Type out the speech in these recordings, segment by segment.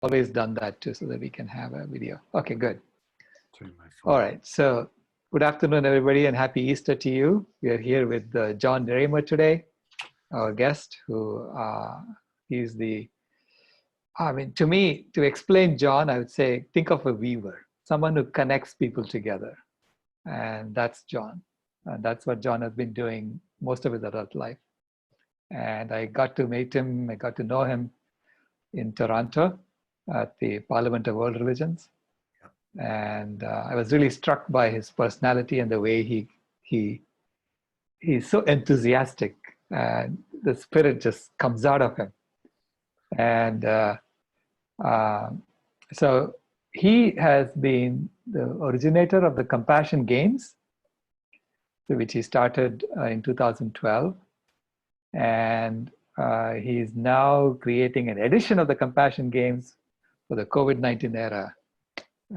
always done that too so that we can have a video. Okay, good. Turn my phone. All right. So good afternoon, everybody, and happy Easter to you. We are here with Jon Ramer today, our guest, who he's to me, to explain Jon, I would say, think of a weaver, someone who connects people together. And that's Jon. And that's what Jon has been doing most of his adult life. And I got to meet him, I got to know him in Toronto at the Parliament of World Religions. And I was really struck by his personality and the way he's so enthusiastic, and the spirit just comes out of him. And so he has been the originator of the Compassion Games, which he started in 2012. And he's now creating an edition of the Compassion Games for the COVID-19 era.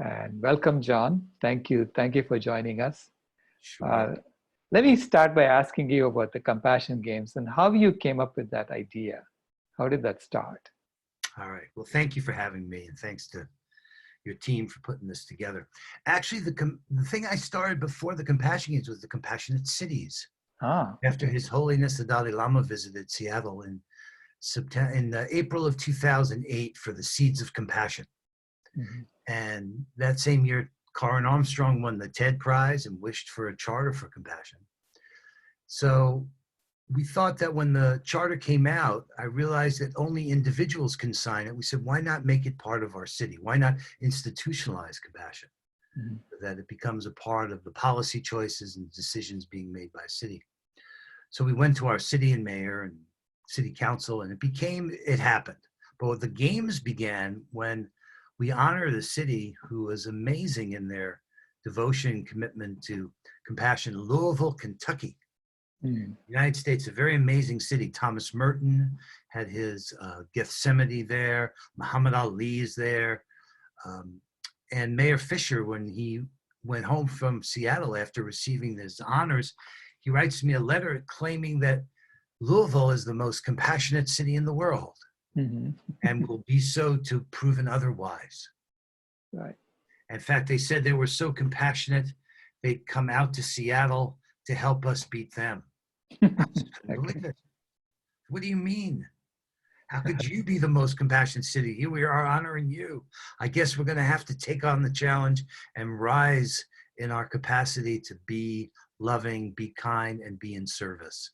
And welcome, Jon. Thank you for joining us. Sure. Let me start by asking you about the Compassion Games and how you came up with that idea. How did that start? All right. Well, thank you for having me, and thanks to your team for putting this together. Actually, the thing I started before the Compassion Games was the Compassionate Cities. After His Holiness the Dalai Lama visited Seattle in April of 2008 for the Seeds of Compassion. Mm-hmm. And that same year, Karen Armstrong won the TED Prize and wished for a charter for compassion. So we thought that when the charter came out, I realized that only individuals can sign it. We said, why not make it part of our city? Why not institutionalize compassion? Mm-hmm. So that it becomes a part of the policy choices and decisions being made by a city. So we went to our city and mayor and city council, and it happened. But the games began when we honor the city, who was amazing in their devotion and commitment to compassion. Louisville, Kentucky, United States, a very amazing city. Thomas Merton had his Gethsemane there. Muhammad Ali is there. And Mayor Fisher, when he went home from Seattle after receiving his honors, he writes me a letter claiming that Louisville is the most compassionate city in the world. Mm-hmm. And will be so to proven otherwise. Right. In fact, they said they were so compassionate, they'd come out to Seattle to help us beat them. I just couldn't believe it. What do you mean? How could you be the most compassionate city? Here we are honoring you. I guess we're going to have to take on the challenge and rise in our capacity to be loving, be kind, and be in service.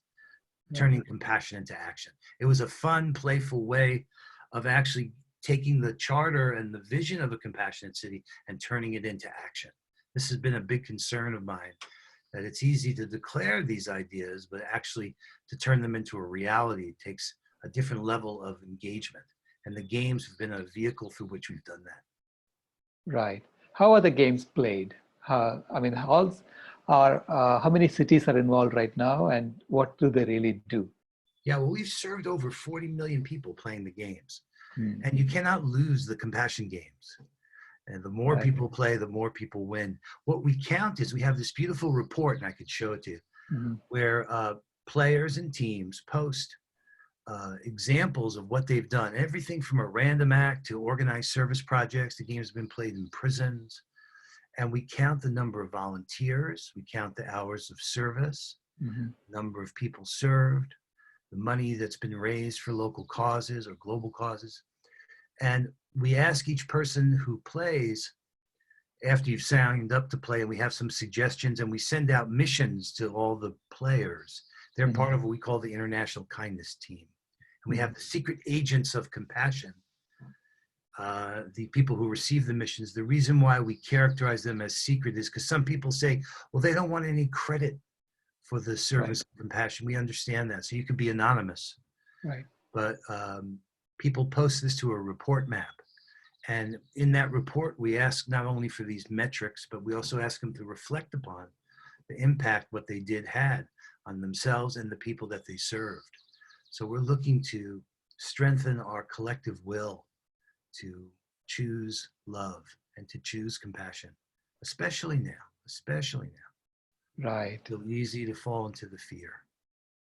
Turning compassion into action. It was a fun, playful way of actually taking the charter and the vision of a compassionate city and turning it into action. This has been a big concern of mine, that it's easy to declare these ideas, but actually to turn them into a reality takes a different level of engagement. And the games have been a vehicle through which we've done that. Right. How are the games played? How many cities are involved right now, and what do they really do? Yeah, well, we've served over 40 million people playing the games. And you cannot lose the Compassion Games. And the more people play, the more people win. What we count is we have this beautiful report, and I could show it to you, where players and teams post examples of what they've done. Everything from a random act to organized service projects. The game's been played in prisons. And we count the number of volunteers. We count the hours of service, number of people served, the money that's been raised for local causes or global causes. And we ask each person who plays, after you've signed up to play, and we have some suggestions, and we send out missions to all the players. They're part of what we call the International Kindness Team. And we have the secret agents of compassion, the people who receive the missions. The reason why we characterize them as secret is because some people say, well, they don't want any credit for the service of compassion. We understand that. So you could be anonymous. Right. But people post this to a report map. And in that report, we ask not only for these metrics, but we also ask them to reflect upon the impact what they did had on themselves and the people that they served. So we're looking to strengthen our collective will to choose love and to choose compassion, especially now. Right. It's so easy to fall into the fear.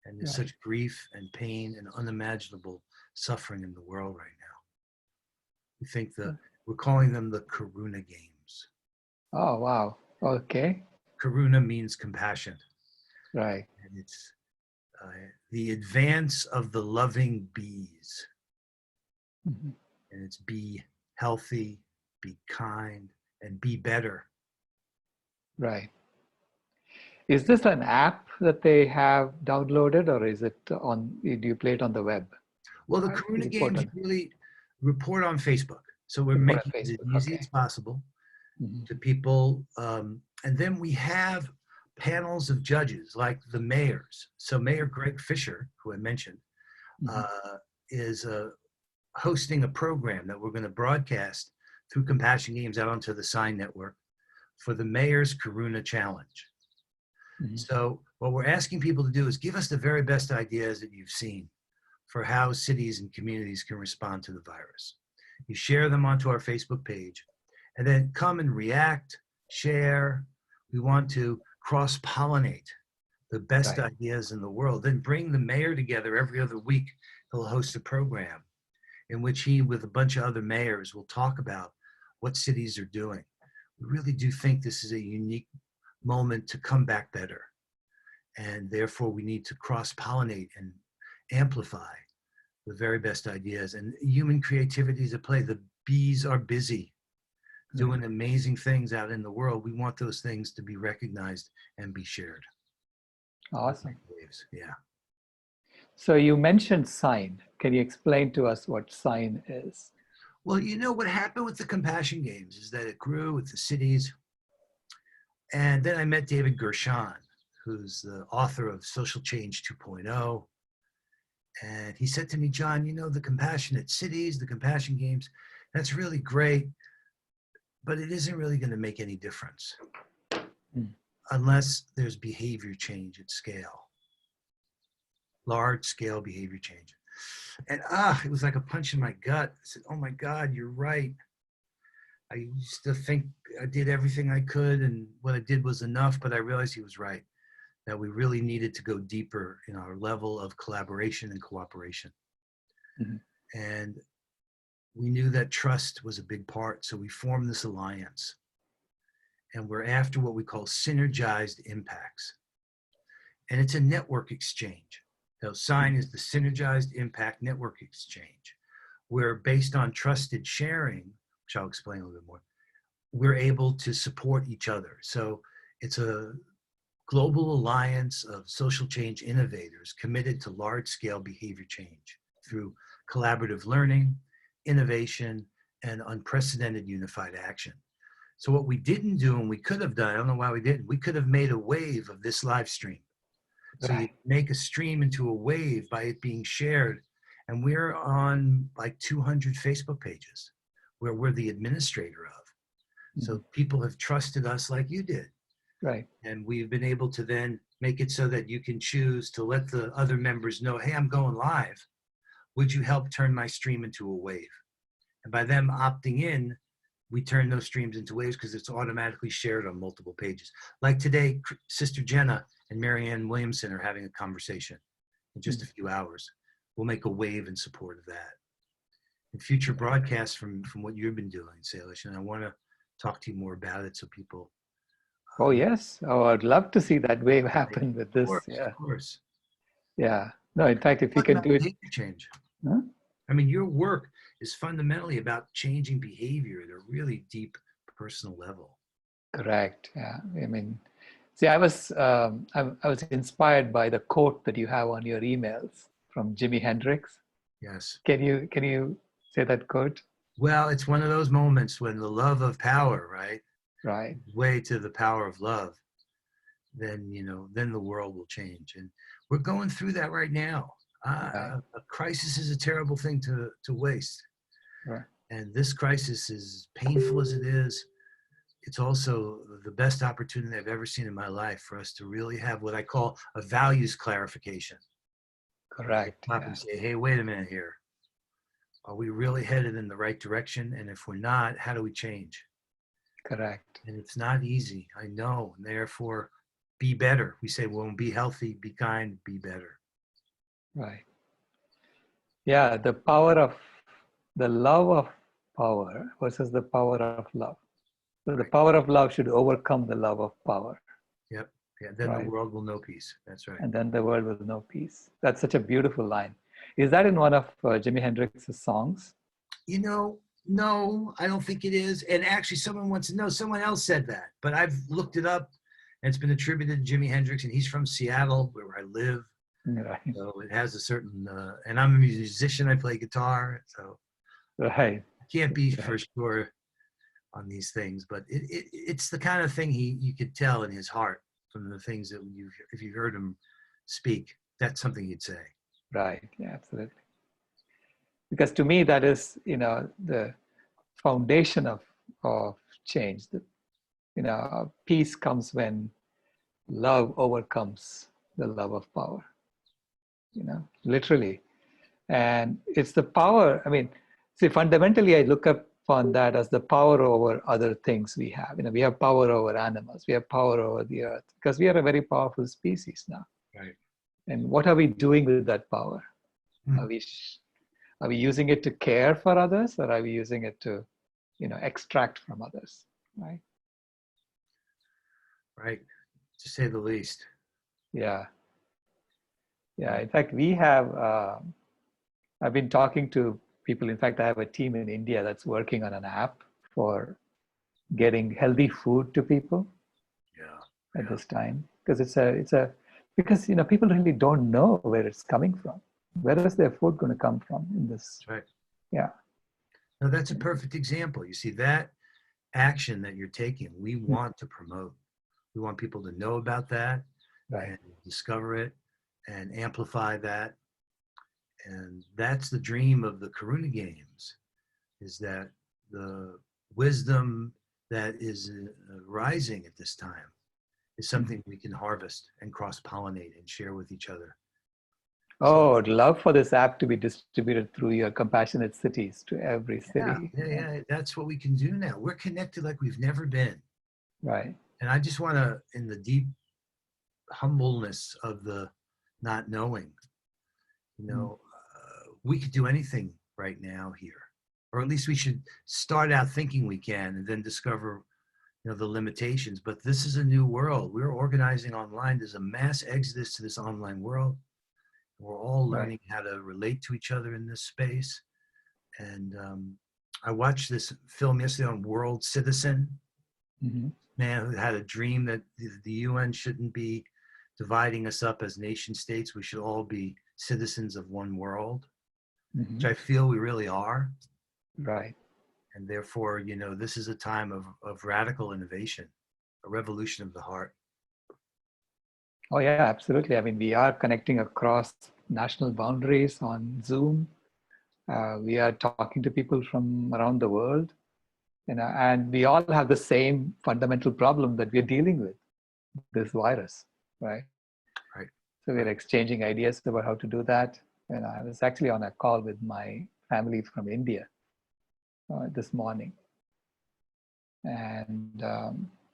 And there's such grief and pain and unimaginable suffering in the world right now. We think we're calling them the Karuna Games. Oh, wow. Okay. Karuna means compassion. Right. And it's the advance of the loving bees. Mhm. And it's be healthy, be kind, and be better. Right. Is this an app that they have downloaded, or is it do you play it on the web? Well, the You Karuna report Games on, really report on Facebook. So we're report on making it as Facebook. easy Okay. as possible Mhm. to people. And then we have panels of judges like the mayors. So Mayor Greg Fisher, who I mentioned, Mhm. is hosting a program that we're going to broadcast through Compassion Games out onto the Sign Network for the Mayor's Karuna Challenge. Mhm. So what we're asking people to do is give us the very best ideas that you've seen for how cities and communities can respond to the virus. You share them onto our Facebook page, and then come and react, share. We want to cross-pollinate the best Right. ideas in the world. Then bring the mayor together every other week. He'll host a program in which he, with a bunch of other mayors, will talk about what cities are doing. We really do think this is a unique moment to come back better. And therefore, we need to cross-pollinate and amplify the very best ideas. And human creativity is at play. The bees are busy doing amazing things out in the world. We want those things to be recognized and be shared. Awesome. Yeah. So you mentioned Sign. Can you explain to us what Sign is? Well, you know, what happened with the Compassion Games is that it grew with the cities. And then I met David Gershon, who's the author of Social Change 2.0. And he said to me, John, you know, the compassionate cities, the Compassion Games, that's really great, but it isn't really going to make any difference unless there's behavior change at scale, large scale behavior change. And it was like a punch in my gut. I said, oh my God, you're right. I used to think I did everything I could and what I did was enough, but I realized he was right, that we really needed to go deeper in our level of collaboration and cooperation. Mm-hmm. And we knew that trust was a big part, so we formed this alliance. And we're after what we call synergized impacts. And it's a network exchange. So Sign is the Synergized Impact Network Exchange, where based on trusted sharing, which I'll explain a little bit more, we're able to support each other. So it's a global alliance of social change innovators committed to large-scale behavior change through collaborative learning, innovation, and unprecedented unified action. So what we didn't do, and we could have done, I don't know why we didn't, we could have made a wave of this live stream. So you make a stream into a wave by it being shared. And we're on like 200 Facebook pages where we're the administrator of. Mm-hmm. So people have trusted us like you did. Right. And we've been able to then make it so that you can choose to let the other members know, hey, I'm going live. Would you help turn my stream into a wave? And by them opting in, we turn those streams into waves because it's automatically shared on multiple pages. Like today, Sister Jenna and Marianne Williamson are having a conversation in just a few hours. We'll make a wave in support of that. In future broadcasts from what you've been doing, Salish, and I want to talk to you more about it so people. Oh, yes. Oh, I'd love to see that wave happen with this. Of course. Yeah. No, in fact, if you can do it. Behavior change. Huh? I mean, your work is fundamentally about changing behavior at a really deep personal level. Correct. Yeah. I mean, see, I was inspired by the quote that you have on your emails from Jimi Hendrix. Yes. Can you say that quote? Well, it's one of those moments when the love of power, right? Right. Way to the power of love. Then, then the world will change. And we're going through that right now. A crisis is a terrible thing to waste. Right. And this crisis, as painful as it is, it's also the best opportunity I've ever seen in my life for us to really have what I call a values clarification. Correct. Stop and say, hey, wait a minute here. Are we really headed in the right direction? And if we're not, how do we change? Correct. And it's not easy, I know. And therefore, be better. We say, well, be healthy, be kind, be better. Right. Yeah, the love of power versus the power of love. So the power of love should overcome the love of power. Yep. Yeah. Then the Right. world will know peace. That's right. And then the world will know peace. That's such a beautiful line. Is that in one of Jimi Hendrix's songs? You know, no, I don't think it is. And actually, someone wants to know. Someone else said that, but I've looked it up, and it's been attributed to Jimi Hendrix, and he's from Seattle, where I live. Right. So it has a certain. And I'm a musician. I play guitar, so Right. I can't be Right. for sure on these things. But it's the kind of thing you could tell in his heart from the things that if you heard him speak, that's something he'd say. Right. Yeah, absolutely. Because to me, that is, the foundation of change. Peace comes when love overcomes the love of power, literally. And it's the power. I mean, see, fundamentally, I look upon that as the power over other things we have. We have power over animals. We have power over the earth because we are a very powerful species now. Right. And what are we doing with that power? Are we using it to care for others, or are we using it to, extract from others? Right. Right. To say the least. Yeah. Yeah. In fact, we have. I've been talking to people. In fact, I have a team in India that's working on an app for getting healthy food to people. Yeah. At this time, because because people really don't know where it's coming from. Where is their food going to come from in this? That's right. Yeah. No, that's a perfect example. You see, that action that you're taking, we want to promote. We want people to know about that, Right. and discover it and amplify that. And that's the dream of the Karuna Games, is that the wisdom that is rising at this time is something we can harvest and cross-pollinate and share with each other. Oh, I'd love for this app to be distributed through your compassionate cities to every city. Yeah. That's what we can do now. We're connected like we've never been. Right. And I just want to, in the deep humbleness of the not knowing, we could do anything right now here, or at least we should start out thinking we can, and then discover, the limitations. But this is a new world. We're organizing online. There's a mass exodus to this online world. We're all learning how to relate to each other in this space. And I watched this film yesterday on World Citizen. Mm-hmm. Man who had a dream that the UN shouldn't be dividing us up as nation states. We should all be citizens of one world, which I feel we really are. Right. And therefore, this is a time of radical innovation, a revolution of the heart. Oh, yeah, absolutely. I mean, we are connecting across national boundaries on Zoom. We are talking to people from around the world, and we all have the same fundamental problem that we're dealing with, this virus, right? Right. So we're exchanging ideas about how to do that. And I was actually on a call with my family from India this morning. And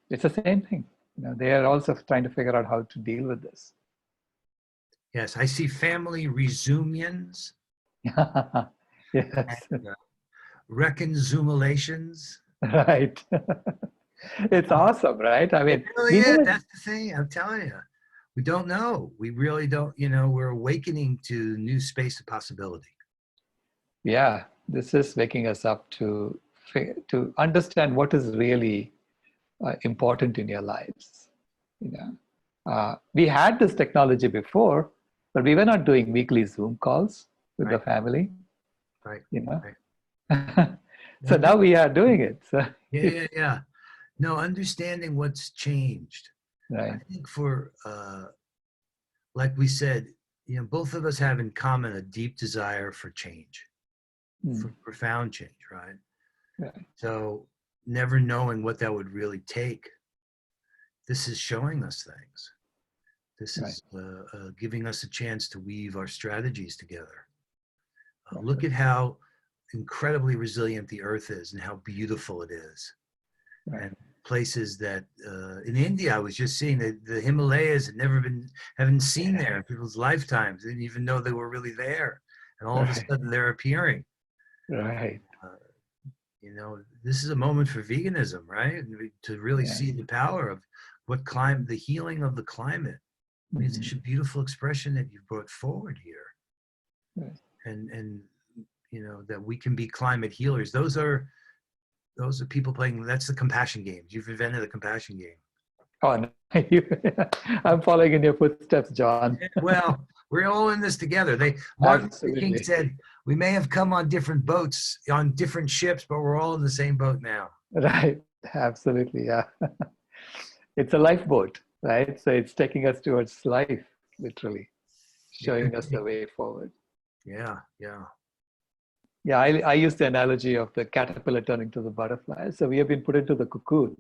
it's the same thing. They are also trying to figure out how to deal with this. Yes, I see family resumions. Yes. And, reconciliations. Right. It's awesome, right? I mean, That's the thing. I'm telling you, we don't know. We really don't. We're awakening to new space of possibility. Yeah, this is waking us up to understand what is really important in your lives. We had this technology before, but we were not doing weekly Zoom calls with the family. Right. Right. So now we are doing it. So Yeah. No, understanding what's changed. Right. I think for, like we said, both of us have in common a deep desire for change, for profound change, right? Right. So never knowing what that would really take, this is showing us things. This is giving us a chance to weave our strategies together. Look at how incredibly resilient the earth is and how beautiful it is. Right. And places that in India, I was just seeing that the Himalayas haven't seen there in people's lifetimes. They didn't even know they were really there. And all of a sudden they're appearing. Right. this is a moment for veganism, right? To really Yeah. see the power of what climate, the healing of the climate. I mean, it's such a beautiful expression that you've brought forward here. Right. And that we can be climate healers. Those are people playing. That's the compassion games. You've invented the compassion game. Oh, no. I'm following in your footsteps, John. Well, we're all in this together. Martin Luther King Absolutely. said, "We may have come on different boats, on different ships, but we're all in the same boat now." Right. Absolutely. Yeah. It's a lifeboat, right? So it's taking us towards life, literally, It could showing us be. the way forward. Yeah, yeah. Yeah, I use the analogy of the caterpillar turning to the butterfly. So we have been put into the cocoon,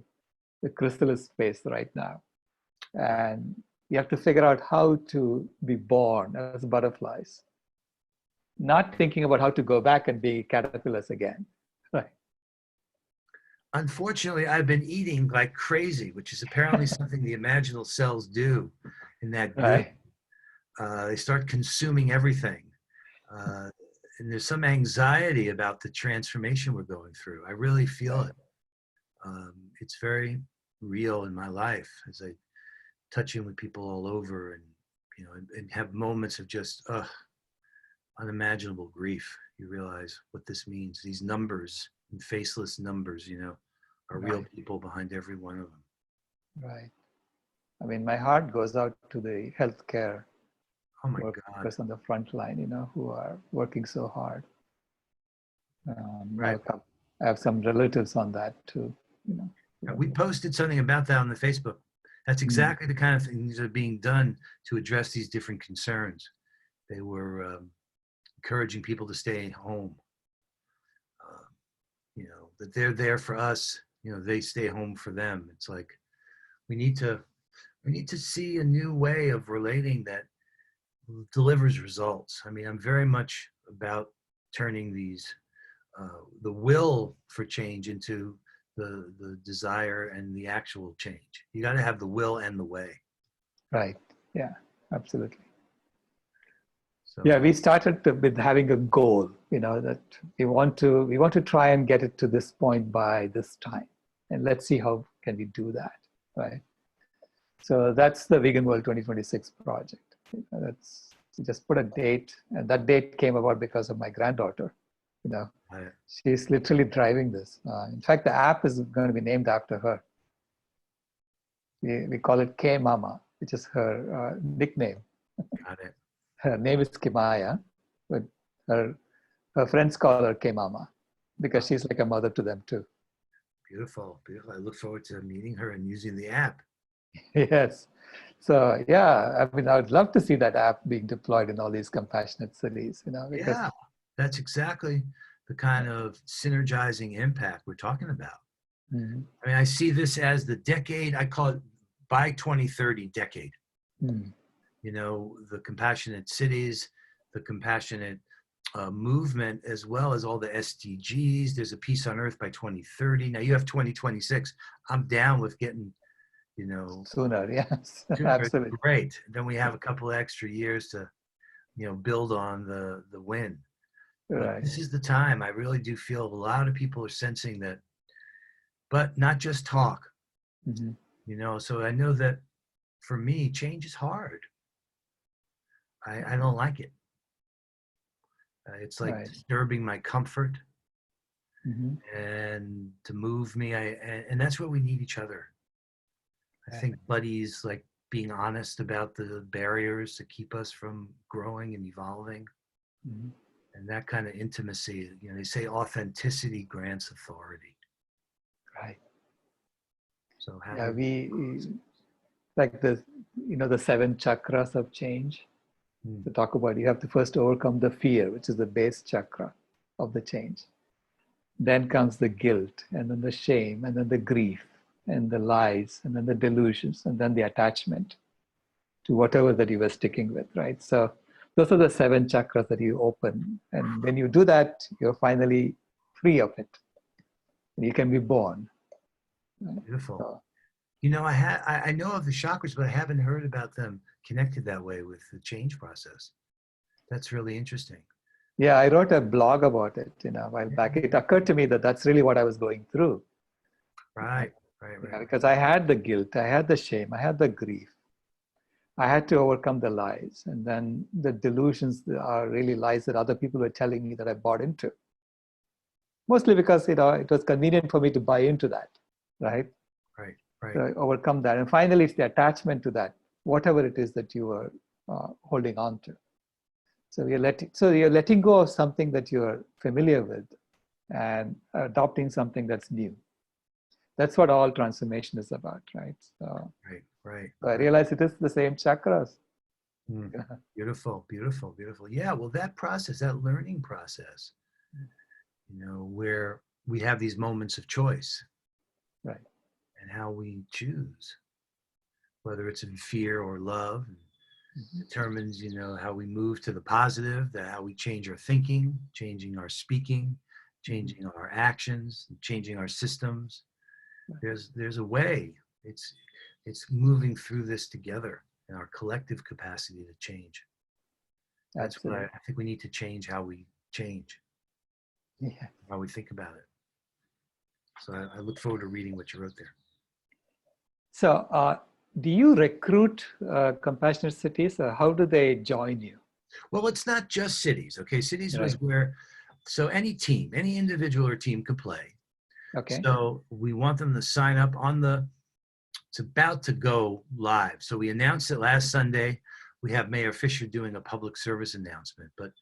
the chrysalis space right now. And we have to figure out how to be born as butterflies, not thinking about how to go back and be caterpillars again. Right. Unfortunately, I've been eating like crazy, which is apparently something the imaginal cells do in that goo. Right. They start consuming everything. And there's some anxiety about the transformation we're going through. I really feel Right. it. It's very real in my life as I touch in with people all over, and and have moments of just unimaginable grief. You realize what this means. These numbers and faceless numbers, are real Right. people behind every one of them. Right. I mean, my heart goes out to the healthcare Oh my God. workers on the front line, who are working so hard. Right. I have some relatives on that too, you know. We posted something about that on the Facebook. That's Mm. exactly the kind of things that are being done to address these different concerns. They were encouraging people to stay home. That they're there for us. They stay home for them. It's like we need to see a new way of relating that delivers results. I mean, I'm very much about turning the will for change into the desire and the actual change. You got to have the will and the way. Right. Yeah, absolutely. So Yeah, we started with having a goal, that we want to try and get it to this point by this time. And let's see how can we do that, right? So that's the Vegan World 2026 project. That's just put a date, and that date came about because of my granddaughter. You know, I, she's literally driving this. In fact, the app is going to be named after her. We call it K Mama, which is her nickname. got it. Her name is Kimaya, but her her friends call her K Mama because she's like a mother to them too. Beautiful, beautiful. I look forward to meeting her and using the app. Yes. So yeah, I mean, I would love to see that app being deployed in all these compassionate cities, because Yeah, that's exactly the kind of synergizing impact we're talking about. Mhm. I mean, I see this as the decade, I call it by 2030 decade. Mm. The compassionate cities, the compassionate movement, as well as all the SDGs. There's a peace on earth by 2030. Now you have 2026. I'm down with getting, Sooner, yes, sooner. absolutely. Great. Then we have a couple of extra years to, build on the win. But Right. this is the time. I really do feel a lot of people are sensing that, but not just talk, Mhm. So I know that for me, change is hard. I don't like it. It's like Right. disturbing my comfort Mhm. and to move me. And that's where we need each other. I Right. think buddies like being honest about the barriers to keep us from growing and evolving, Mhm. and that kind of intimacy. They say authenticity grants authority. Right. So Yeah, having we like the seven chakras of change. Hmm, To talk about, you have to first overcome the fear, which is the base chakra of the change. Then comes the guilt, and then the shame, and then the grief, and the lies, and then the delusions, and then the attachment to whatever that you were sticking with, right? So those are the seven chakras that you open. And when you do that, you're finally free of it. You can be born. Right? beautiful. So, I know of the chakras, but I haven't heard about them connected that way with the change process. That's really interesting. Yeah, I wrote a blog about it, a while back. It occurred to me that that's really what I was going through. Right, right, right. Because I had the guilt, I had the shame, I had the grief. I had to overcome the lies. And then the delusions are really lies that other people were telling me that I bought into. Mostly because, it was convenient for me to buy into that, right? Right, right. To overcome that. And finally, it's the attachment to that, whatever it is that you are holding on to. So you're letting go of something that you're familiar with and adopting something that's new. That's what all transformation is about, right? So, Right, right. so I realize it is the same chakras. Mm. Beautiful, beautiful, beautiful. Yeah, well, that process, that learning process, where we have these moments of choice, Right. and how we choose, whether it's in fear or love, determines, how we move to the positive, that how we change our thinking, changing our speaking, changing our actions, changing our systems. Right. There's a way. It's moving through this together in our collective capacity to change. That's what Absolutely. I think we need to change how we change, Yeah. how we think about it. So I look forward to reading what you wrote there. So, do you recruit compassionate cities, or how do they join you? Well, it's not just cities. Okay, cities was Right. where, so any team, any individual or team could play. Okay. So we want them to sign up it's about to go live. So we announced it last Sunday. We have Mayor Fisher doing a public service announcement. But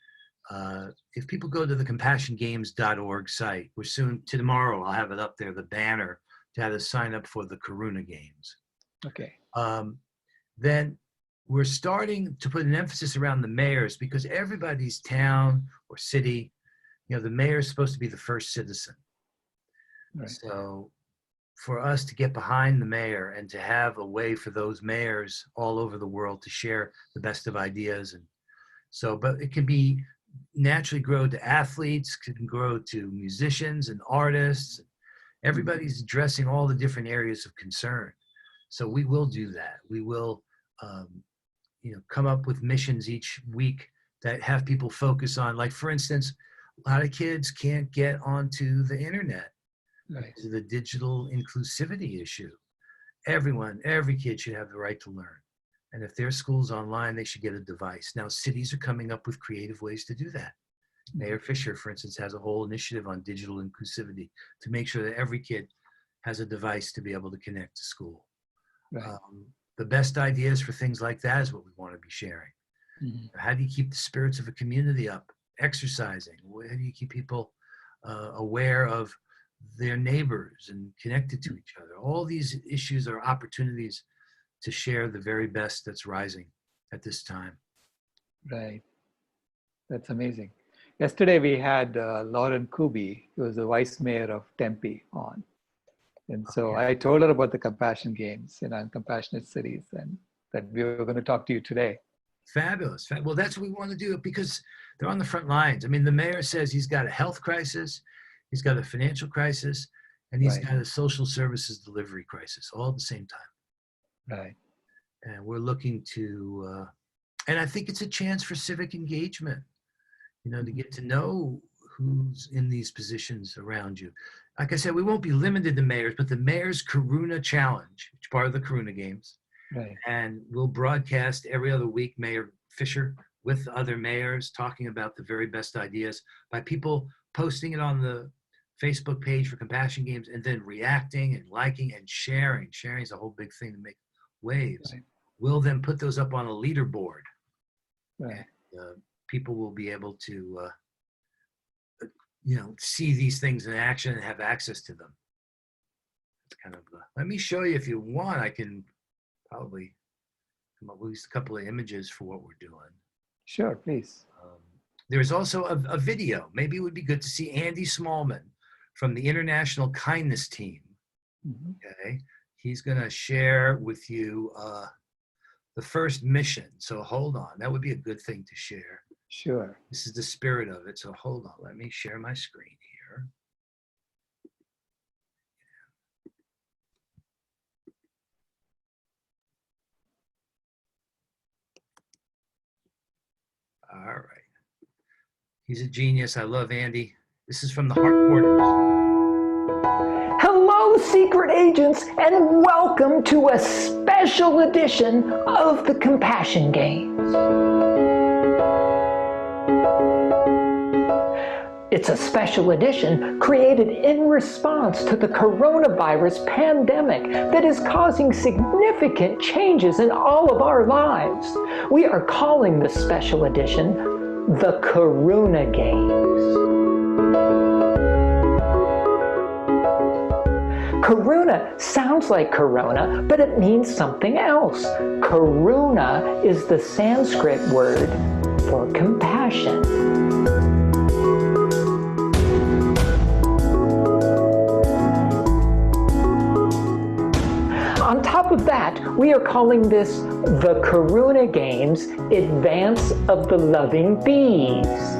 if people go to the compassiongames.org site, we're soon, tomorrow, I'll have it up there, the banner to how to sign up for the Karuna Games. Okay. Then we're starting to put an emphasis around the mayors, because everybody's town or city, the mayor is supposed to be the first citizen. Right. So for us to get behind the mayor and to have a way for those mayors all over the world to share the best of ideas. And so, but it can be naturally grow to athletes, can grow to musicians and artists. Everybody's addressing all the different areas of concern. So we will do that. We will, come up with missions each week that have people focus on, like, for instance, a lot of kids can't get onto the internet. Right. The digital inclusivity issue. Every kid should have the right to learn. And if their school's online, they should get a device. Now, cities are coming up with creative ways to do that. Mayor Fisher, for instance, has a whole initiative on digital inclusivity to make sure that every kid has a device to be able to connect to school. Right. The best ideas for things like that is what we want to be sharing. How do you keep the spirits of a community up? Exercising. How do you keep people aware of their neighbors and connected to each other? All these issues are opportunities to share the very best that's rising at this time. Right. That's amazing. Yesterday we had Lauren Kubi, who was the vice mayor of Tempe, on. And so I told her about the compassion games, and compassionate cities, and that we were going to talk to you today. Fabulous. Well, that's what we want to do, because they're on the front lines. I mean, the mayor says he's got a health crisis, he's got a financial crisis, and he's got a social services delivery crisis all at the same time. Right. And we're looking to, and I think it's a chance for civic engagement, to get to know who's in these positions around you. Like I said, we won't be limited to mayors, but the Mayor's Karuna Challenge, which is part of the Karuna Games. Right. And we'll broadcast every other week, Mayor Fisher with other mayors talking about the very best ideas by people posting it on the Facebook page for Compassion Games, and then reacting and liking and sharing. Sharing is a whole big thing to make waves. Right. We'll then put those up on a leaderboard. Right. And people will be able to, see these things in action and have access to them. It's kind of, let me show you if you want. I can probably come up with at least a couple of images for what we're doing. Sure, please. There's also a video. Maybe it would be good to see Andy Smallman from the International Kindness Team. Okay, he's going to share with you the first mission. So hold on, that would be a good thing to share. Sure. This is the spirit of it. So hold on, let me share my screen here. All right. He's a genius. I love Andy. This is from the Heart Quarters. Hello, secret agents, and welcome to a special edition of the Compassion Games. It's a special edition created in response to the coronavirus pandemic that is causing significant changes in all of our lives. We are calling this special edition the Karuna Games. Karuna sounds like corona, but it means something else. Karuna is the Sanskrit word for compassion. On top of that, we are calling this the Karuna Games Advance of the Loving Bees.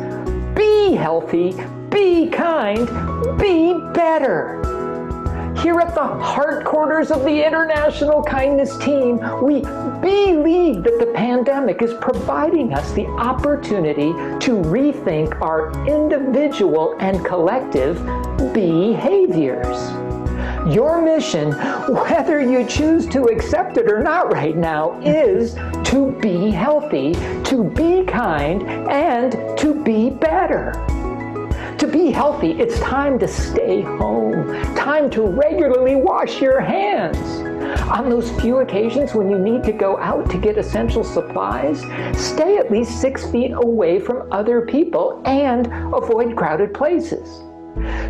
Be healthy, be kind, be better. Here at the Heart Quarters of the International Kindness Team, we believe that the pandemic is providing us the opportunity to rethink our individual and collective behaviors. Your mission, whether you choose to accept it or not right now, is to be healthy, to be kind, and to be better. To be healthy, it's time to stay home, time to regularly wash your hands. On those few occasions when you need to go out to get essential supplies, stay at least 6 feet away from other people and avoid crowded places.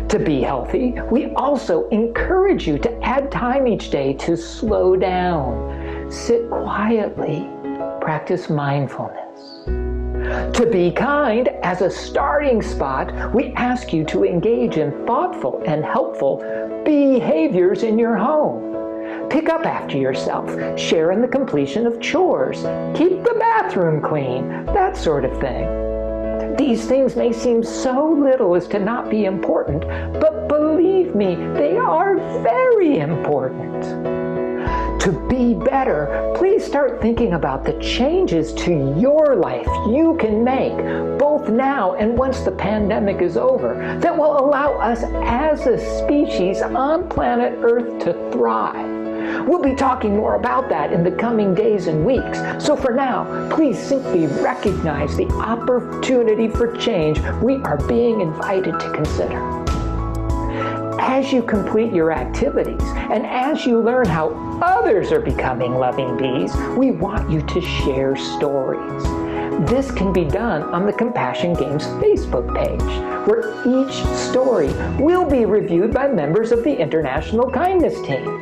To be healthy, we also encourage you to add time each day to slow down, sit quietly, practice mindfulness. To be kind, as a starting spot, we ask you to engage in thoughtful and helpful behaviors in your home. Pick up after yourself, share in the completion of chores, keep the bathroom clean, that sort of thing. These things may seem so little as to not be important, but believe me, they are very important. To be better, please start thinking about the changes to your life you can make, both now and once the pandemic is over, that will allow us as a species on planet Earth to thrive. We'll be talking more about that in the coming days and weeks. So for now, please simply recognize the opportunity for change we are being invited to consider. As you complete your activities and as you learn how others are becoming loving bees, we want you to share stories. This can be done on the Compassion Games Facebook page, where each story will be reviewed by members of the International Kindness Team.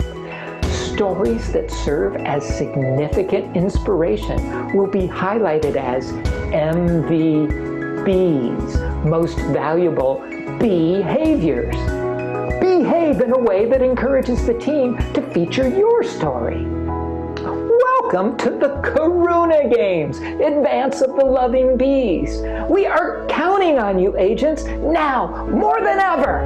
Stories that serve as significant inspiration will be highlighted as MVBs, Most Valuable Behaviors. Behave in a way that encourages the team to feature your story. Welcome to the Karuna Games, Advance of the Loving Bees. We are counting on you, agents, now more than ever.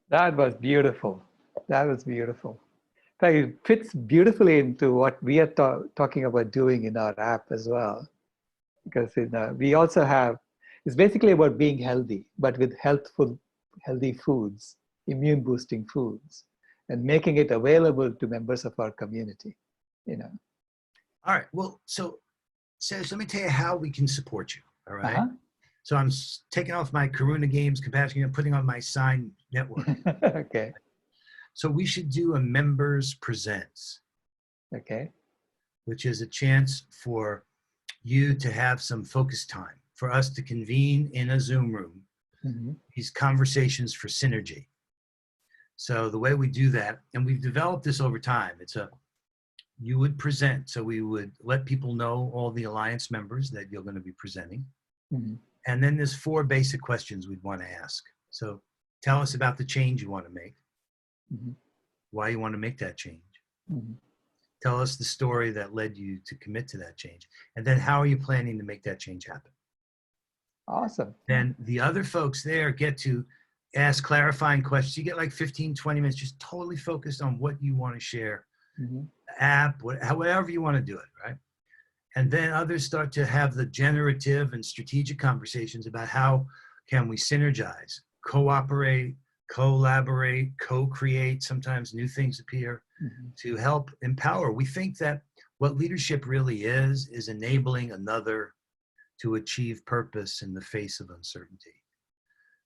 That was beautiful. That was beautiful. In fact, it fits beautifully into what we are talking about doing in our app as well. Because we also have, it's basically about being healthy, but with healthful, healthy foods, immune boosting foods, and making it available to members of our community, you know. All right, well, so Serge, let me tell you how we can support you, all right? So I'm taking off my Karuna Games Compassion and putting on my Sign Network. Okay. So we should do a Members Presents. Okay. Which is a chance for you to have some focus time, for us to convene in a Zoom room, these conversations for synergy. So the way we do that, and we've developed this over time, you would present, so we would let people know, all the Alliance members, that you're going to be presenting. And then there's 4 basic questions we'd want to ask. So tell us about the change you want to make, why you want to make that change, Tell us the story that led you to commit to that change. And then how are you planning to make that change happen? Awesome. Then the other folks there get to ask clarifying questions. You get like 15, 20 minutes, just totally focused on what you want to share. Mm-hmm. App, however you want to do it, right? And then others start to have the generative and strategic conversations about how can we synergize, cooperate, collaborate, co-create. Sometimes new things appear to help empower. We think that what leadership really is enabling another to achieve purpose in the face of uncertainty.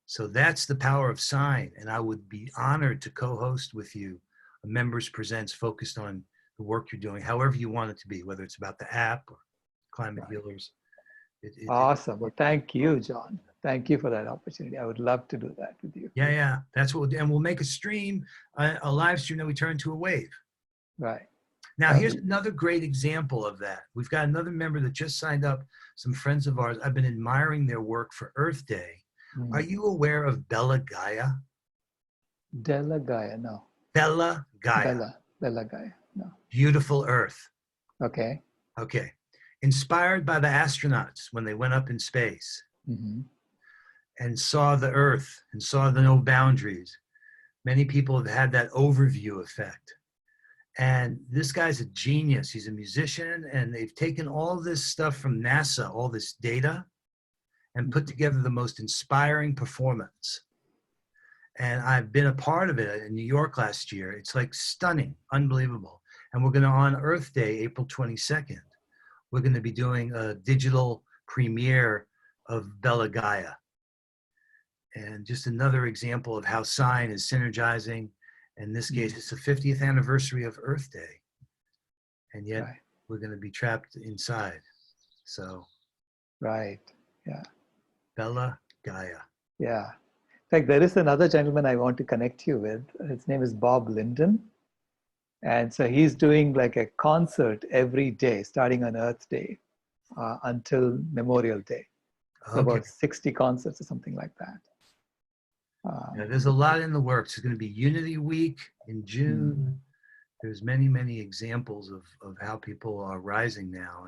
So that's the power of Sign. And I would be honored to co-host with you a Members Presents focused on the work you're doing, however you want it to be, whether it's about the app or climate healers. Awesome. Well, thank you, John. Thank you for that opportunity. I would love to do that with you. Yeah. That's what we'll do. And we'll make a stream, a live stream that we turn to a wave. Right. Now, here's another great example of that. We've got another member that just signed up, some friends of ours. I've been admiring their work for Earth Day. Are you aware of Bella Gaia? Della Gaia, no. Bella Gaia. Bella Gaia, no. Beautiful Earth. Okay. Okay. Inspired by the astronauts when they went up in space and saw the Earth and saw the no boundaries. Many people have had that overview effect. And this guy's a genius. He's a musician, and they've taken all this stuff from NASA, all this data, and put together the most inspiring performance. And I've been a part of it in New York last year. It's like stunning, unbelievable. And we're going to, on Earth Day, April 22nd, we're going to be doing a digital premiere of Bella Gaia. And just another example of how Sign is synergizing. In this case, it's the 50th anniversary of Earth Day. And yet we're going to be trapped inside. So. Right. Yeah. Bella Gaia. Yeah. In fact, there is another gentleman I want to connect you with. His name is Bob Linden. And so he's doing like a concert every day, starting on Earth Day until Memorial Day. So about 60 concerts or something like that. Yeah, there's a lot in the works. There's going to be Unity Week in June. There's many, many examples of how people are rising now,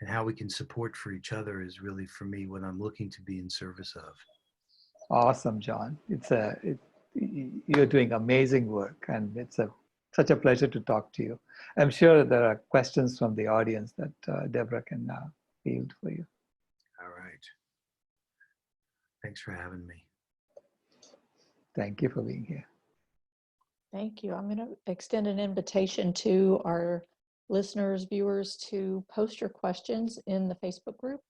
and how we can support for each other is really, for me, what I'm looking to be in service of. Awesome, John. You're doing amazing work, and it's such a pleasure to talk to you. I'm sure there are questions from the audience that Deborah can field for you. All right. Thanks for having me. Thank you for being here. Thank you. I'm going to extend an invitation to our listeners, viewers, to post your questions in the Facebook group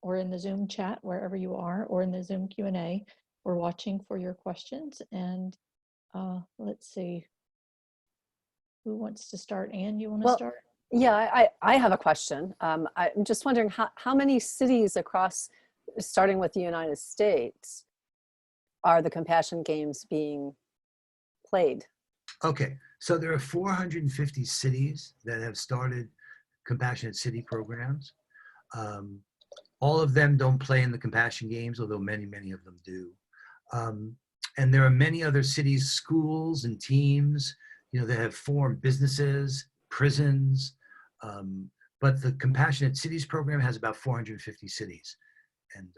or in the Zoom chat, wherever you are, or in the Zoom Q&A. We're watching for your questions. And let's see. Who wants to start? Anne, you want to start? Yeah, I have a question. I'm just wondering how many cities across, starting with the United States, are the Compassion Games being played? Okay, so there are 450 cities that have started Compassionate City programs. All of them don't play in the Compassion Games, although many, many of them do. And there are many other cities, schools and teams, that have formed businesses, prisons. But the Compassionate Cities program has about 450 cities. And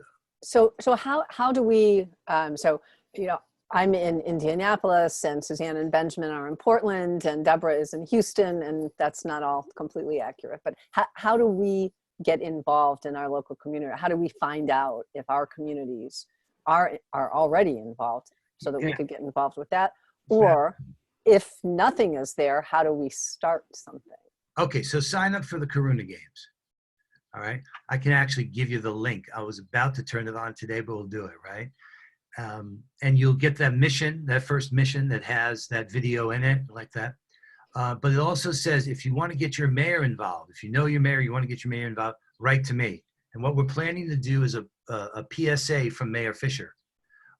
So how do we, I'm in Indianapolis, and Suzanne and Benjamin are in Portland, and Deborah is in Houston, and that's not all completely accurate, but how do we get involved in our local community? How do we find out if our communities are already involved so that we could get involved with that? Or if nothing is there, how do we start something? Okay, so sign up for the Karuna Games. All right, I can actually give you the link. I was about to turn it on today, but we'll do it, right? And you'll get that mission, that first mission that has that video in it, like that. But it also says, if you want to get your mayor involved, if you know your mayor, you want to get your mayor involved, write to me. And what we're planning to do is a PSA from Mayor Fisher,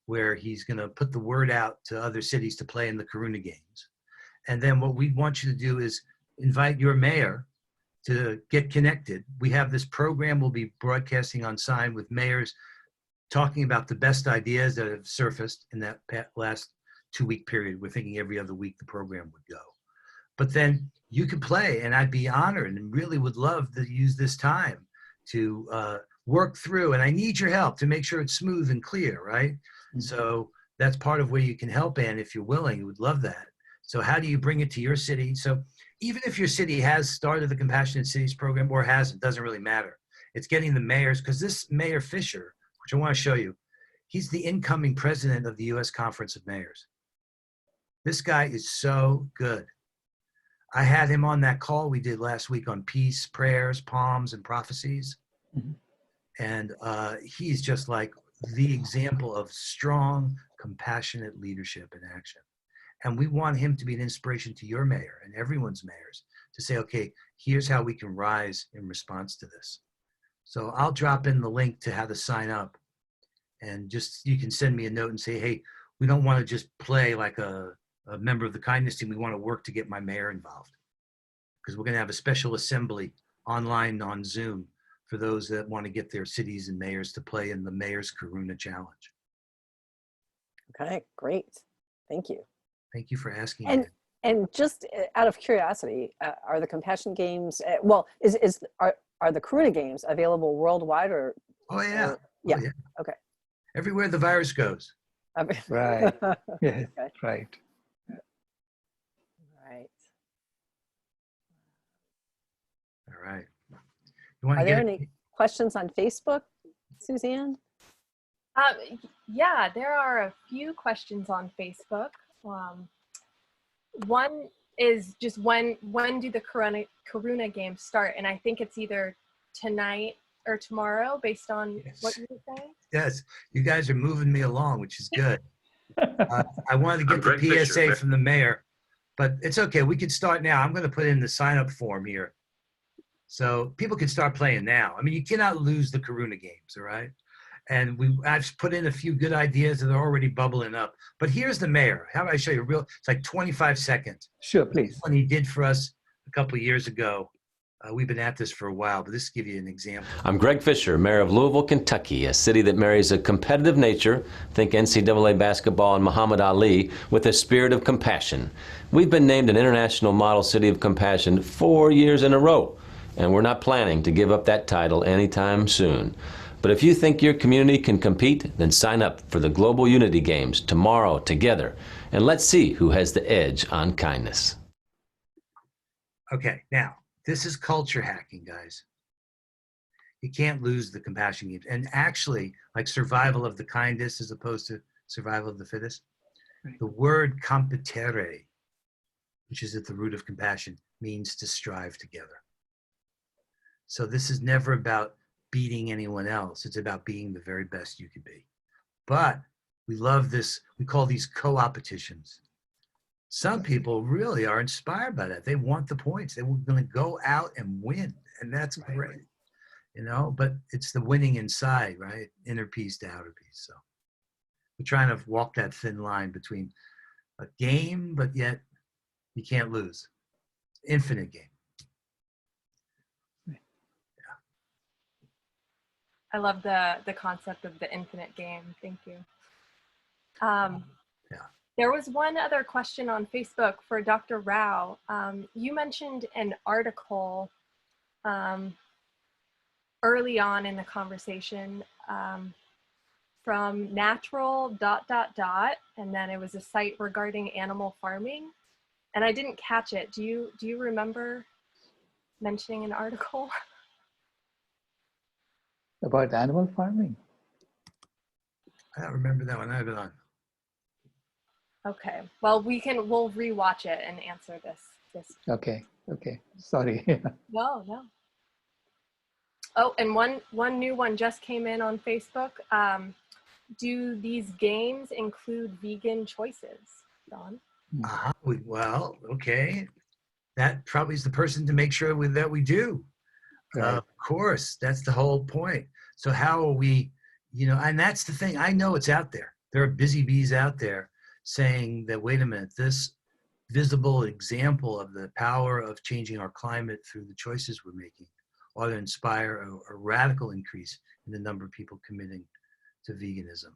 where he's going to put the word out to other cities to play in the Karuna Games. And then what we want you to do is invite your mayor to get connected. We have this program we'll be broadcasting on Sign with mayors talking about the best ideas that have surfaced in that last 2-week period. We're thinking every other week the program would go. But then you could play, and I'd be honored and really would love to use this time to work through. And I need your help to make sure it's smooth and clear, right? Mm-hmm. So that's part of where you can help, Ann, if you're willing. Would love that. So how do you bring it to your city? So even if your city has started the Compassionate Cities program or hasn't, doesn't really matter. It's getting the mayors, because this Mayor Fisher, which I want to show you, he's the incoming president of the U.S. Conference of Mayors. This guy is so good. I had him on that call we did last week on peace, prayers, palms, and prophecies. Mm-hmm. And he's just like the example of strong, compassionate leadership in action. And we want him to be an inspiration to your mayor and everyone's mayors to say, okay, here's how we can rise in response to this. So I'll drop in the link to how to sign up. And just, you can send me a note and say, hey, we don't want to just play like a member of the kindness team. We want to work to get my mayor involved, because we're going to have a special assembly online on Zoom for those that want to get their cities and mayors to play in the Mayor's Karuna Challenge. Okay, great. Thank you. Thank you for asking. And just out of curiosity, are the Compassion Games, are the Karuna Games available worldwide or? Oh yeah. Yeah. Oh, yeah. Okay. Everywhere the virus goes. Right. Yeah. Okay. Right. Right. All right. You want Are to there get any questions on Facebook, Suzanne? Yeah, there are a few questions on Facebook. One is just when do the Karuna Games start? And I think it's either tonight or tomorrow, based on what you were saying. Yes, you guys are moving me along, which is good. I wanted to get the PSA from the mayor, but it's okay. We can start now. I'm going to put in the sign-up form here, so people can start playing now. I mean, you cannot lose the Karuna Games, all right? And I've put in a few good ideas that are already bubbling up. But here's the mayor. How about I show you it's like 25 seconds. Sure, please. What he did for us a couple of years ago. We've been at this for a while, but this will give you an example. I'm Greg Fisher, mayor of Louisville, Kentucky, a city that marries a competitive nature, think NCAA basketball and Muhammad Ali, with a spirit of compassion. We've been named an International Model City of Compassion 4 years in a row, and we're not planning to give up that title anytime soon. But if you think your community can compete, then sign up for the Global Unity Games tomorrow together, and let's see who has the edge on kindness. Okay, now, this is culture hacking, guys. You can't lose the Compassion Games. And actually, like survival of the kindest as opposed to survival of the fittest, the word competere, which is at the root of compassion, means to strive together. So this is never about beating anyone else. It's about being the very best you could be. But we love this. We call these co-opetitions. Some people really are inspired by that. They want the points. They were going to go out and win. And that's great, you know, but it's the winning inside, right? Inner peace to outer peace. So we're trying to walk that thin line between a game, but yet you can't lose. Infinite game. I love the concept of the infinite game. Thank you. There was one other question on Facebook for Dr. Rao. You mentioned an article early on in the conversation from natural ... and then it was a site regarding animal farming, and I didn't catch it. Do you remember mentioning an article? About animal farming? I don't remember that one either. Okay, well, we'll rewatch it and answer this. Okay, sorry. No. Oh, and one new one just came in on Facebook. Do these games include vegan choices, Don? Well, okay. That probably is the person to make sure that we do. Right. Of course, that's the whole point. So how are we, and that's the thing. I know it's out there. There are busy bees out there saying that, wait a minute, this visible example of the power of changing our climate through the choices we're making ought to inspire a radical increase in the number of people committing to veganism.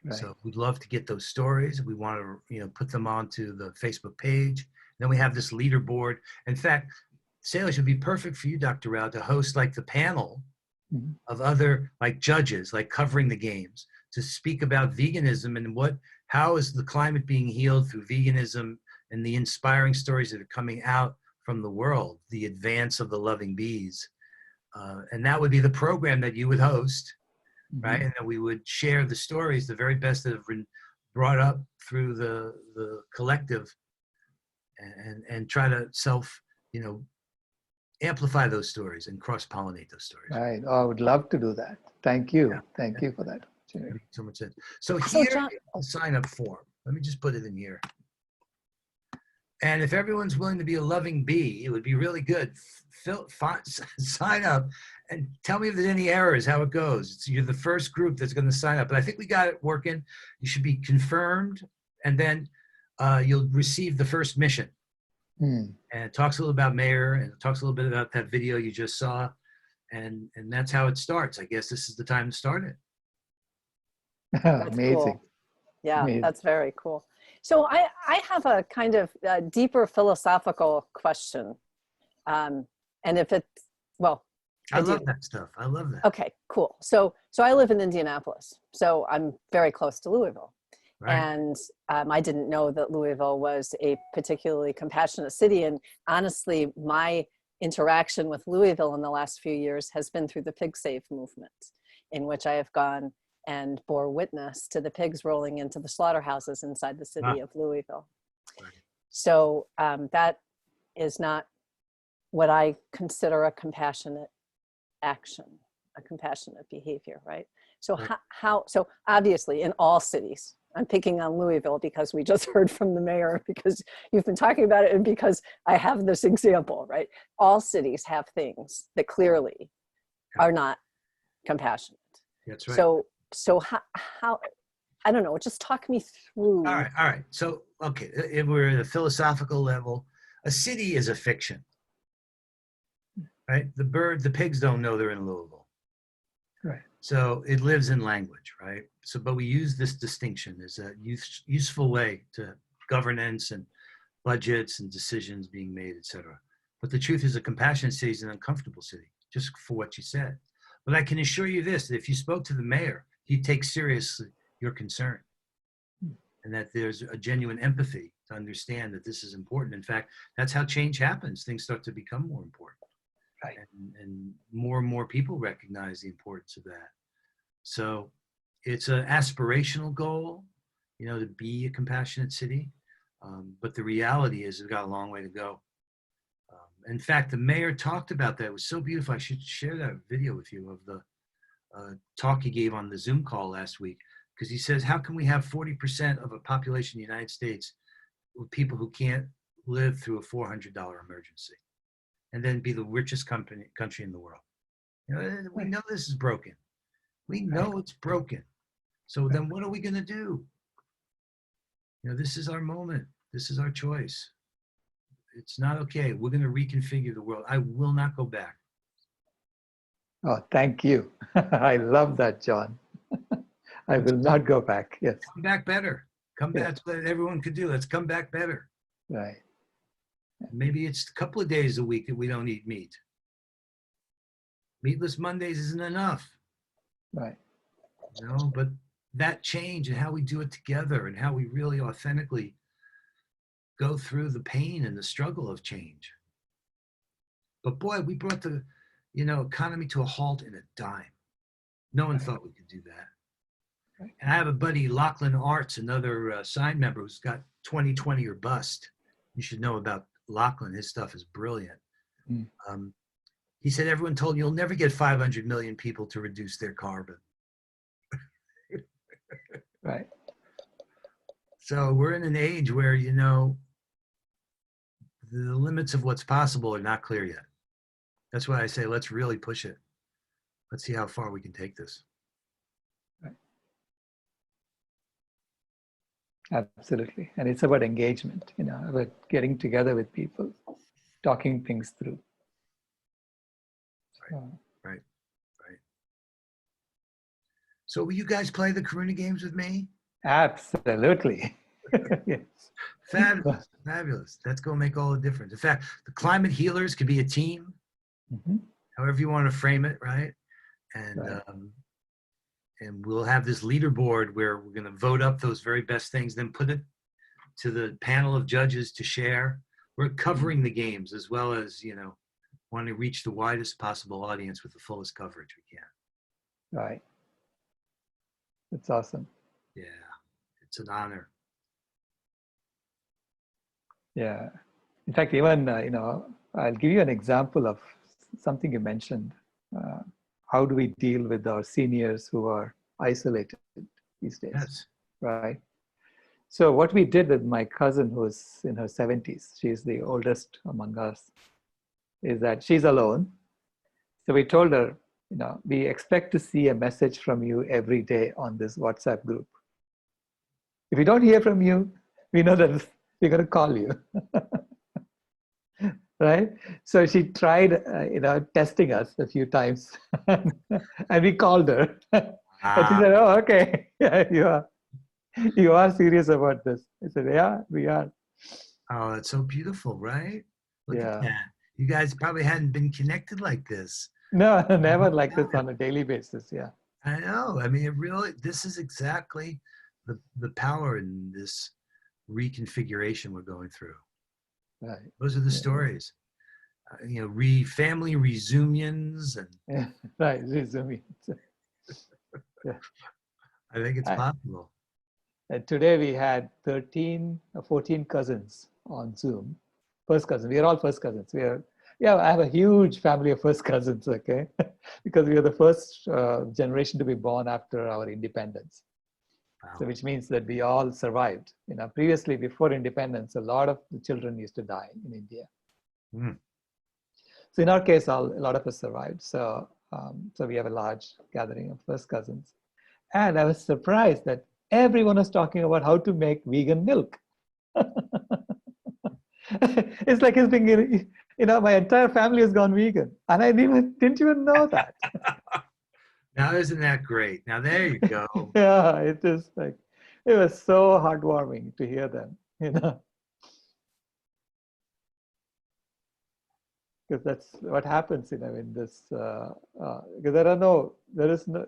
Right. So we'd love to get those stories. We want to, put them onto the Facebook page. Then we have this leaderboard. In fact, Salish would be perfect for you, Dr. Rao, to host like the panel of other like judges, like covering the games, to speak about veganism and how is the climate being healed through veganism and the inspiring stories that are coming out from the world, the advance of the loving bees. And that would be the program that you would host, right? And then we would share the stories, the very best that have been brought up through the collective, and try to amplify those stories and cross-pollinate those stories. Right. Oh, I would love to do that. Thank you. Thank you for that. Makes so much sense. So So, here John- is the sign-up form. Let me just put it in here. And if everyone's willing to be a loving bee, it would be really good. Sign up and tell me if there's any errors, how it goes. You're the first group that's going to sign up. But I think we got it working. You should be confirmed, and then you'll receive the first mission. And it talks a little about Mayor, and it talks a little bit about that video you just saw. And that's how it starts. I guess this is the time to start it. That's Amazing. cool. Yeah, Amazing. that's very cool. So I have a kind of deeper philosophical question. And if it's, well, I love that stuff. I love that. Okay, cool. So I live in Indianapolis, so I'm very close to Louisville. Right. And I didn't know that Louisville was a particularly compassionate city. And honestly, my interaction with Louisville in the last few years has been through the Pig Save movement, in which I have gone and bore witness to the pigs rolling into the slaughterhouses inside the city of Louisville. Right. So that is not what I consider a compassionate action, a compassionate behavior, right? So Right. so obviously in all cities, I'm picking on Louisville because we just heard from the mayor, because you've been talking about it, and because I have this example, right? All cities have things that clearly are not compassionate. That's right. So how, I don't know, just talk me through. All right. So, okay, if we're at a philosophical level, a city is a fiction, right? The pigs don't know they're in Louisville. Right. So it lives in language, right? So, but we use this distinction as a useful way to governance and budgets and decisions being made, etc. But the truth is, a compassionate city is an uncomfortable city, just for what you said. But I can assure you this, that if you spoke to the mayor, he'd take seriously your concern, and that there's a genuine empathy to understand that this is important. In fact, that's how change happens. Things start to become more important. Right. And more people recognize the importance of that. So it's an aspirational goal, to be a compassionate city. But the reality is we've got a long way to go. In fact, the mayor talked about that. It was so beautiful. I should share that video with you of the talk he gave on the Zoom call last week, because he says, how can we have 40% of a population in the United States with people who can't live through a $400 emergency, and then be the richest country in the world? We know this is broken. We know it's broken. So then what are we going to do? This is our moment. This is our choice. It's not okay. We're going to reconfigure the world. I will not go back. Oh, thank you. I love that, John. I will not go back. Yes. Come back better. Come back. That's what everyone could do. Let's come back better. Right. Maybe it's a couple of days a week that we don't eat meat. Meatless Mondays isn't enough. Right. But that change and how we do it together and how we really authentically go through the pain and the struggle of change. But boy, we brought the economy to a halt in a dime. No one thought we could do that. Right. And I have a buddy, Lachlan Arts, another sign member, who's got 2020 or bust. You should know about Lachlan. His stuff is brilliant. He said, everyone told you, you'll never get 500 million people to reduce their carbon. Right. So we're in an age where, the limits of what's possible are not clear yet. That's why I say, let's really push it. Let's see how far we can take this. Right. Absolutely. And it's about engagement, about getting together with people, talking things through. Right. So will you guys play the Karuna games with me? Absolutely. Yes. Fabulous, fabulous. That's going to make all the difference. In fact, the climate healers could be a team, however you want to frame it, right? And Right. And we'll have this leaderboard where we're going to vote up those very best things, then put it to the panel of judges to share. We're covering the games as well as, you know, want to reach the widest possible audience with the fullest coverage we can. Right. It's awesome. Yeah, it's an honor. Yeah. In fact, even, you know, I'll give you an example of something you mentioned. How do we deal with our seniors who are isolated these days? Yes. Right. So what we did with my cousin who's in her 70s, she's the oldest among us, is that she's alone. So we told her, you know, we expect to see a message from you every day on this WhatsApp group. If we don't hear from you, we know that we're going to call you. Right? So she tried, you know, testing us a few times, and we called her. And she said, "Oh, okay, yeah, you are serious about this." I said, "Yeah, we are." Oh, that's so beautiful, right? Look Yeah. at that. You guys probably hadn't been connected like this. No, never like this on a daily basis. Yeah. I know. I mean, it really, this is exactly the power in this reconfiguration we're going through. Right. Those are the stories. You know, family reunions and Yeah. Right. Resume. Yeah. I think it's possible. And today we had 13 or 14 cousins on Zoom. First cousins. We are all first cousins. Yeah, I have a huge family of first cousins, okay? Because we are the first generation to be born after our independence. Wow. So which means that we all survived. You know, previously, before independence, a lot of the children used to die in India. Mm. So in our case, a lot of us survived. So, so we have a large gathering of first cousins. And I was surprised that everyone was talking about how to make vegan milk. It's like it's being, you know, my entire family has gone vegan, and I didn't even know that. Now, isn't that great? Now, there you go. Yeah, it is like, it was so heartwarming to hear them, you know. Because that's what happens, you know, in this, because there is no,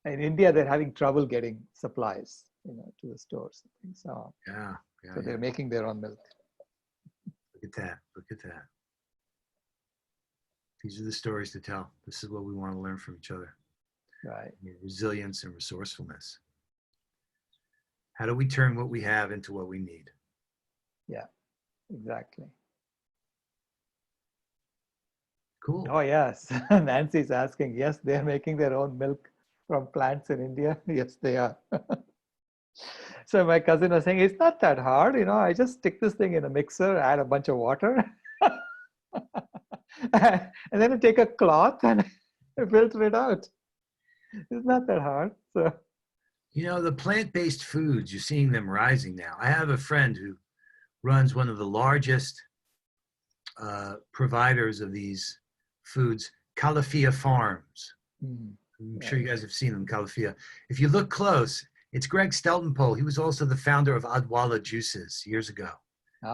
in India, they're having trouble getting supplies, you know, to the stores. So, Yeah. so they're making their own milk. Look at that. Look at that. These are the stories to tell. This is what we want to learn from each other. Right. Resilience and resourcefulness. How do we turn what we have into what we need? Yeah, exactly. Cool. Oh, yes. Nancy's asking, yes, they're making their own milk from plants in India. Yes, they are. So my cousin was saying, it's not that hard. You know, I just stick this thing in a mixer, add a bunch of water, and then I take a cloth and filter it out. It's not that hard. So, You know, the plant-based foods, you're seeing them rising now. I have a friend who runs one of the largest providers of these foods, Calafia Farms. I'm sure you guys have seen them, Calafia. If you look close, it's Greg Steltenpole. He was also the founder of Adwala Juices years ago.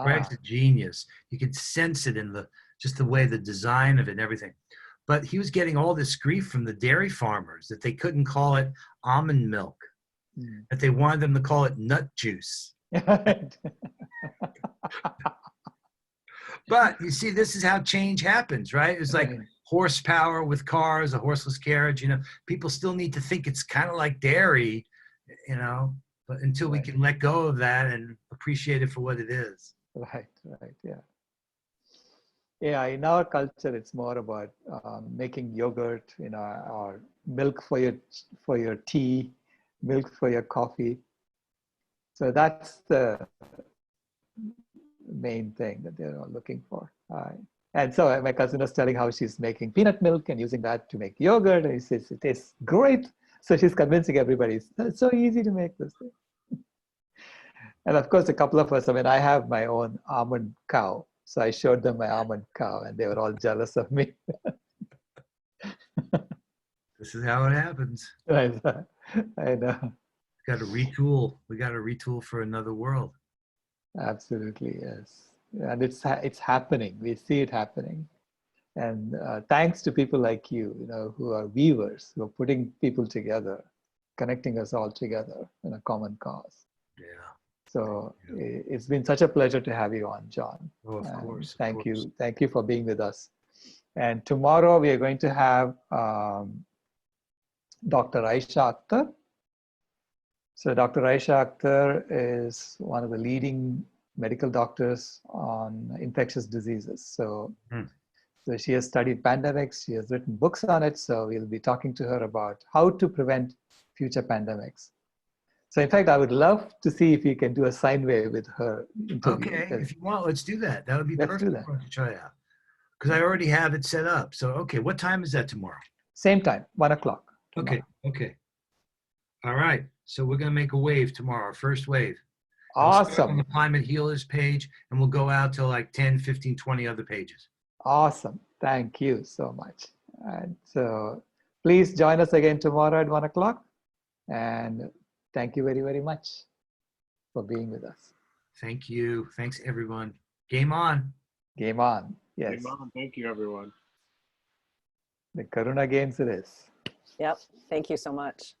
Greg's a genius. You could sense it in just the way the design of it and everything. But he was getting all this grief from the dairy farmers that they couldn't call it almond milk, that they wanted them to call it nut juice. But you see, this is how change happens, right? It's like horsepower with cars, a horseless carriage. You know, people still need to think it's kind of like dairy, you know, but until we can let go of that and appreciate it for what it is. Right, yeah. Yeah, in our culture, it's more about making yogurt, you know, or milk for your tea, milk for your coffee. So that's the main thing that they're all looking for. And so my cousin was telling how she's making peanut milk and using that to make yogurt. And he says it tastes great. So she's convincing everybody it's so easy to make this thing. And of course, a couple of us, I mean, I have my own almond cow. So I showed them my almond cow and they were all jealous of me. This is how it happens. Right. I know. Got to retool. We got to retool for another world. Absolutely, yes. And it's happening. We see it happening. And thanks to people like you, who are weavers, who are putting people together, connecting us all together in a common cause. Yeah. So it's been such a pleasure to have you on, John. Oh, of course. Thank you. Thank you for being with us. And tomorrow we are going to have Dr. Aisha Akhtar. So Dr. Aisha Akhtar is one of the leading medical doctors on infectious diseases. So she has studied pandemics. She has written books on it. So we'll be talking to her about how to prevent future pandemics. So in fact, I would love to see if you can do a sine wave with her interview. Okay, if you want, let's do that. That would be perfect do that. for us to try out. Because I already have it set up. So, okay, what time is that tomorrow? Same time, 1 o'clock. Okay. All right. So we're going to make a wave tomorrow, our first wave. Awesome. On the Climate Healers page, and we'll go out to like 10, 15, 20 other pages. Awesome. Thank you so much. And so please join us again tomorrow at 1 o'clock. And thank you very, very much for being with us. Thank you. Thanks, everyone. Game on. Game on. Yes. Game on. Thank you, everyone. The Karuna Games it is. Yep. Thank you so much.